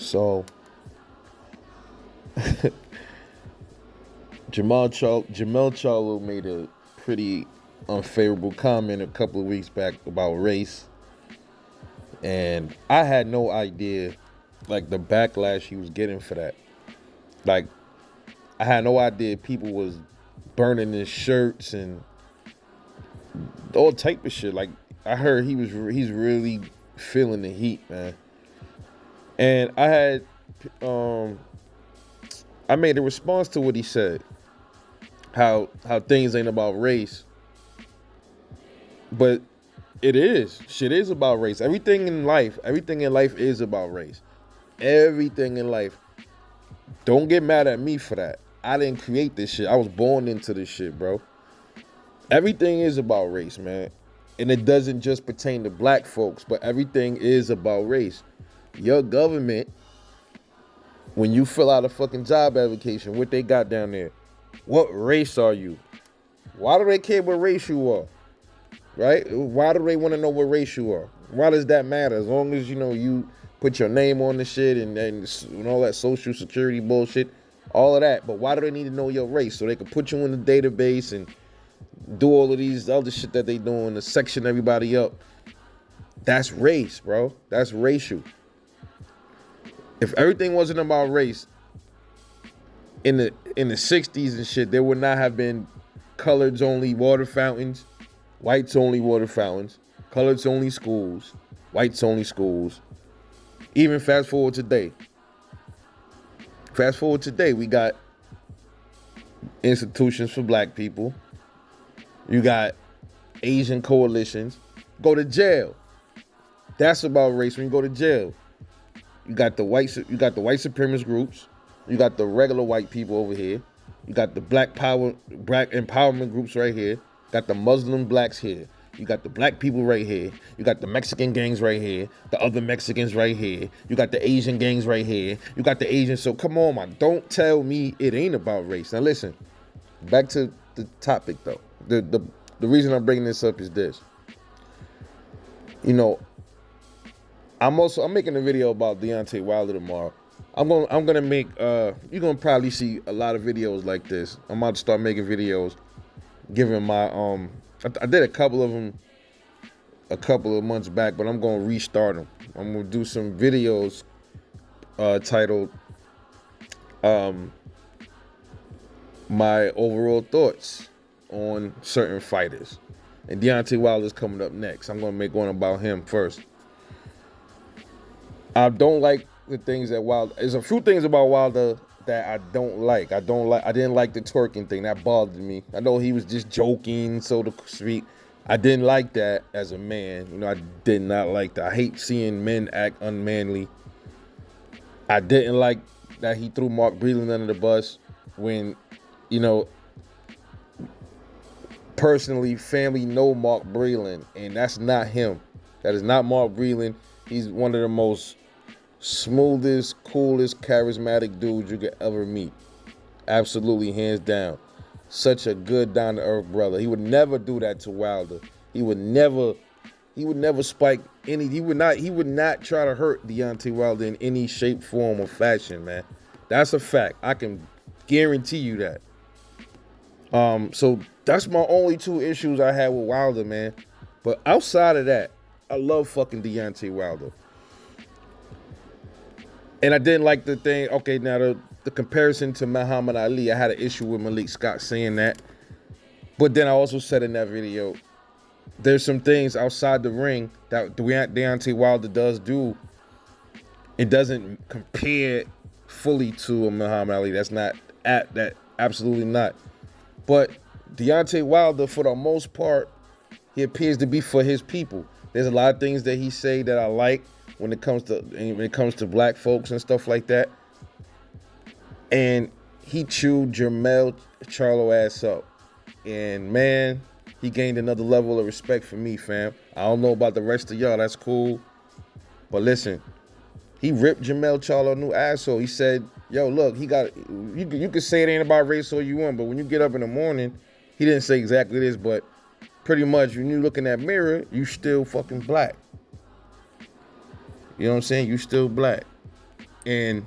So Jermell Charlo made a pretty unfavorable comment a couple of weeks back about race, and I had no idea like the backlash he was getting for that. Like I had no idea people was burning his shirts and all type of shit. Like I heard he's really feeling the heat, man. And um I made a response to what he said. How things ain't about race, but it is. Shit is about race. Everything in life is about race. Everything in life. Don't get mad at me for that. I didn't create this shit. I was born into this shit, bro. Everything is about race, man. And it doesn't just pertain to black folks, but everything is about race. Your government, when you fill out a fucking job application, what they got down there? What race are you? Why do they care what race you are? Right? Why do they want to know what race you are? Why does that matter? As long as you put your name on the shit and all that social security bullshit, all of that. But why do they need to know your race? So they can put you in the database and do all of these other shit that they doing to section everybody up. That's race, bro. That's racial. If everything wasn't about race in the 60s and shit, there would not have been coloreds only water fountains, whites only water fountains, coloreds only schools, whites only schools. Even fast forward today. We got institutions for black people. You got Asian coalitions. Go to jail. That's about race when you go to jail. You got the white supremacist groups. You got the regular white people over here. You got the black empowerment groups right here. Got the Muslim blacks here. You got the black people right here. You got the Mexican gangs right here. The other Mexicans right here. You got the Asian gangs right here. You got the Asians. So come on, man. Don't tell me it ain't about race. Now listen, back to the topic though. The reason I'm bringing this up is this. I'm making a video about Deontay Wilder tomorrow. I'm gonna make you're gonna probably see a lot of videos like this. I'm about to start making videos, giving my I did a couple of them a couple of months back, but I'm gonna restart them. I'm gonna do some videos titled my overall thoughts on certain fighters. And Deontay Wilder's coming up next. I'm gonna make one about him first. I don't like the things that Wilder. There's a few things about Wilder that I don't like. I didn't like the twerking thing. That bothered me. I know he was just joking, so to speak. I didn't like that as a man. I did not like that. I hate seeing men act unmanly. I didn't like that he threw Mark Breland under the bus when, personally, family know Mark Breland, and that's not him. That is not Mark Breland. He's one of the most smoothest, coolest, charismatic dudes you could ever meet. Absolutely, hands down. Such a good, down-to-earth brother. He would never do that to Wilder. He would never spike any. He would not try to hurt Deontay Wilder in any shape, form, or fashion, man. That's a fact. I can guarantee you that. So that's my only two issues I had with Wilder, man. But outside of that, I love fucking Deontay Wilder. And I didn't like the thing. Okay, now the comparison to Muhammad Ali, I had an issue with Malik Scott saying that. But then I also said in that video, there's some things outside the ring that Deontay Wilder does do. It doesn't compare fully to a Muhammad Ali. That's not that absolutely not. But Deontay Wilder, for the most part, he appears to be for his people. There's a lot of things that he say that I like when it comes to black folks and stuff like that. And he chewed Jermell Charlo ass up. And man, he gained another level of respect for me, fam. I don't know about the rest of y'all, that's cool. But listen, he ripped Jermell Charlo a new asshole. He said, yo, look, you could say it ain't about race all you want, but when you get up in the morning, he didn't say exactly this, but pretty much when you look in that mirror, you still fucking black. You know what I'm saying? You still black. And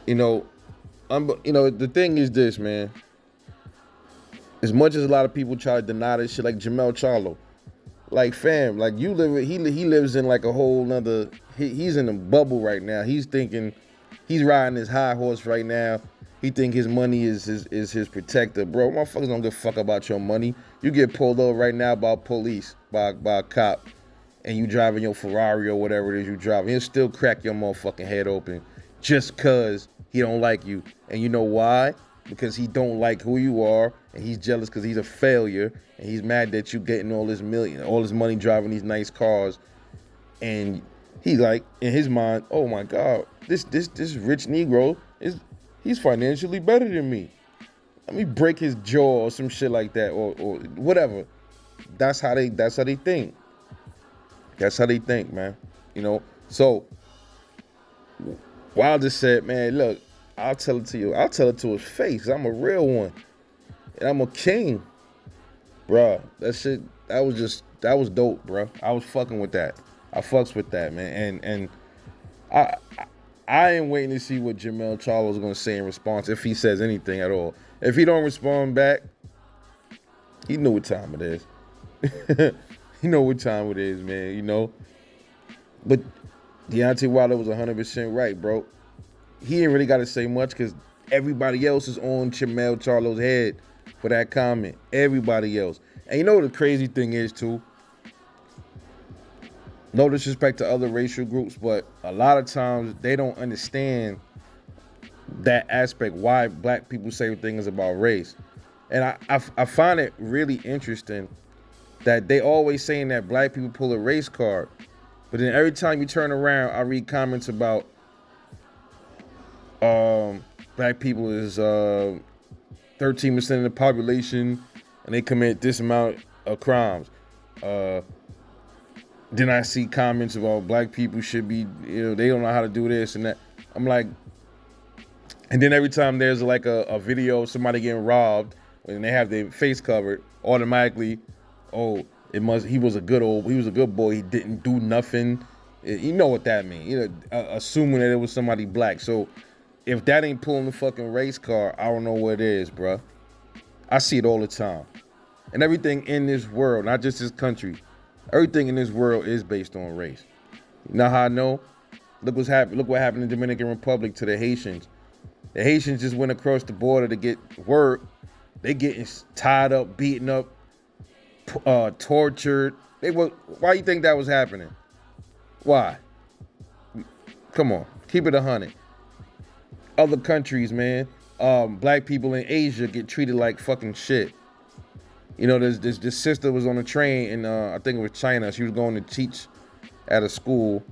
you know, the thing is this, man. As much as a lot of people try to deny this shit, like Jermell Charlo, like fam, like you live, he lives in like a whole nother. He's in a bubble right now. He's thinking, he's riding his high horse right now. He think his money is his protector, bro. Motherfuckers don't give a fuck about your money. You get pulled over right now by police, by a cop, and you driving your Ferrari or whatever it is you driving. He'll still crack your motherfucking head open just cause he don't like you. And you know why? Because he don't like who you are, and he's jealous because he's a failure, and he's mad that you getting all this money driving these nice cars, and he like in his mind, oh my God, this rich Negro he's financially better than me. Let me break his jaw or some shit like that, or whatever. That's how they think. That's how they think, man. So Wilder said, man, look, I'll tell it to you. I'll tell it to his face. I'm a real one. And I'm a king. Bruh, that was dope, bruh. I was fucking with that. I fucks with that, man. And I am waiting to see what Jermell Charlo is going to say in response, if he says anything at all. If he don't respond back, he know what time it is. He know what time it is, man, But Deontay Wilder was 100% right, bro. He ain't really got to say much because everybody else is on Jermell Charlo's head for that comment. Everybody else. And you know what the crazy thing is, too? No disrespect to other racial groups, but a lot of times they don't understand that aspect, why black people say things about race. And I find it really interesting that they always saying that black people pull a race card. But then every time you turn around, I read comments about black people is 13% of the population and they commit this amount of crimes. Then I see comments about black people should be, they don't know how to do this and that. I'm like, and then every time there's like a video of somebody getting robbed and they have their face covered, automatically, oh, he was a good boy. He didn't do nothing. You know what that means? Assuming that it was somebody black. So if that ain't pulling the fucking race card, I don't know what it is, bruh. I see it all the time. And everything in this world, not just this country, everything in this world is based on race. You know how I know? Look what happened in the Dominican Republic to the Haitians. The Haitians just went across the border to get work. They getting tied up, beaten up, tortured. Why you think that was happening? Why? Come on, keep it 100. Other countries, man, black people in Asia get treated like fucking shit. This sister was on a train in I think it was China. She was going to teach at a school,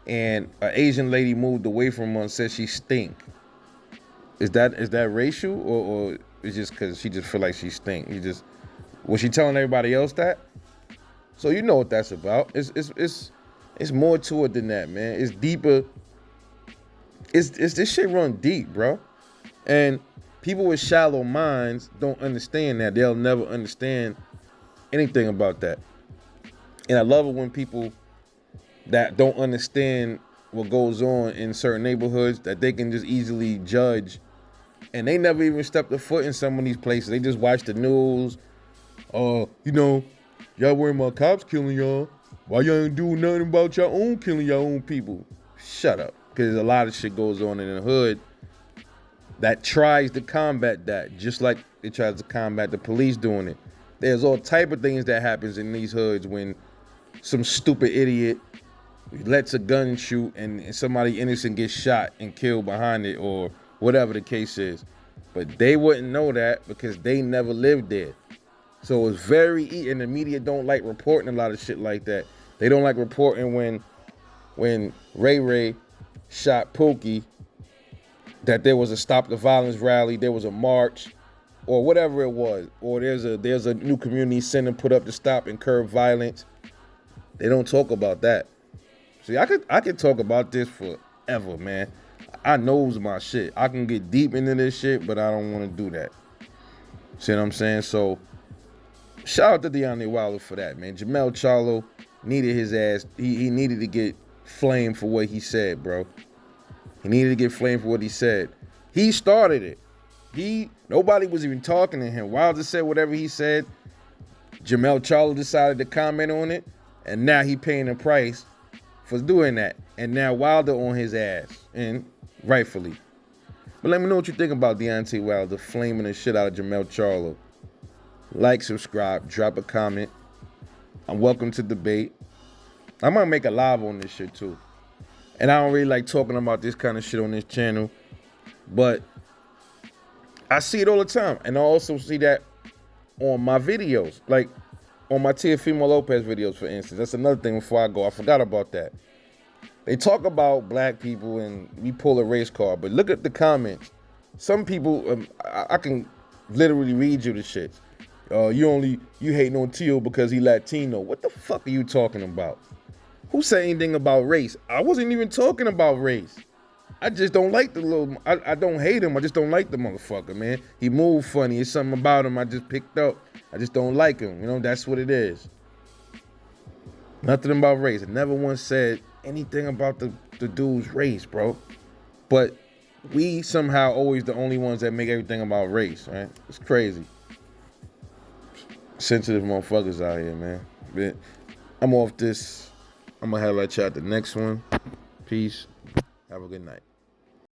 and an Asian lady moved away from her and said she stink. Is that racial, or it's just because she just feel like she stink? Was she telling everybody else that? So you know what that's about. It's more to it than that, man. It's deeper. It's this shit run deep, bro. And people with shallow minds don't understand that. They'll never understand anything about that. And I love it when people that don't understand what goes on in certain neighborhoods, that they can just easily judge. And they never even stepped a foot in some of these places. They just watch the news. Y'all worry about cops killing y'all. Why y'all ain't doing nothing about your own killing your own people? Shut up. Because a lot of shit goes on in the hood that tries to combat that, just like it tries to combat the police doing it. There's all type of things that happens in these hoods when some stupid idiot lets a gun shoot and somebody innocent gets shot and killed behind it, or whatever the case is. But they wouldn't know that because they never lived there. So it's and the media don't like reporting a lot of shit like that. They don't like reporting when Ray shot Pookie, that there was a Stop the Violence rally, there was a march, or whatever it was, or there's a new community center put up to stop and curb violence. They don't talk about that. See, I could talk about this forever, man. I knows my shit. I can get deep into this shit, but I don't want to do that. See what I'm saying? So, shout out to Deontay Wilder for that, man. Jermell Charlo needed his ass. He needed to get flamed for what he said, bro. He needed to get flamed for what he said. He started it. Nobody was even talking to him. Wilder said whatever he said. Jermell Charlo decided to comment on it, and now he paying the price for doing that. And now Wilder on his ass, and rightfully. But let me know what you think about Deontay Wilder flaming the shit out of Jermell Charlo. Like, subscribe, drop a comment. I'm welcome to debate. I might make a live on this shit too. And I don't really like talking about this kind of shit on this channel, but I see it all the time. And I also see that on my videos, like on my Teofimo Lopez videos, for instance. That's another thing before I go. I forgot about that. They talk about black people and we pull a race card, but look at the comments. Some people, I can literally read you the shit. You hating on Tio because he Latino. What the fuck are you talking about? Who said anything about race? I wasn't even talking about race. I just don't like the little, I don't hate him. I just don't like the motherfucker, man. He moved funny. It's something about him I just picked up. I just don't like him. You know, that's what it is. Nothing about race. I never once said anything about the dude's race, bro. But we somehow always the only ones that make everything about race, right? It's crazy. Sensitive motherfuckers out here, man. But I'm off this. I'm gonna have at you at the next one. Peace. Have a good night.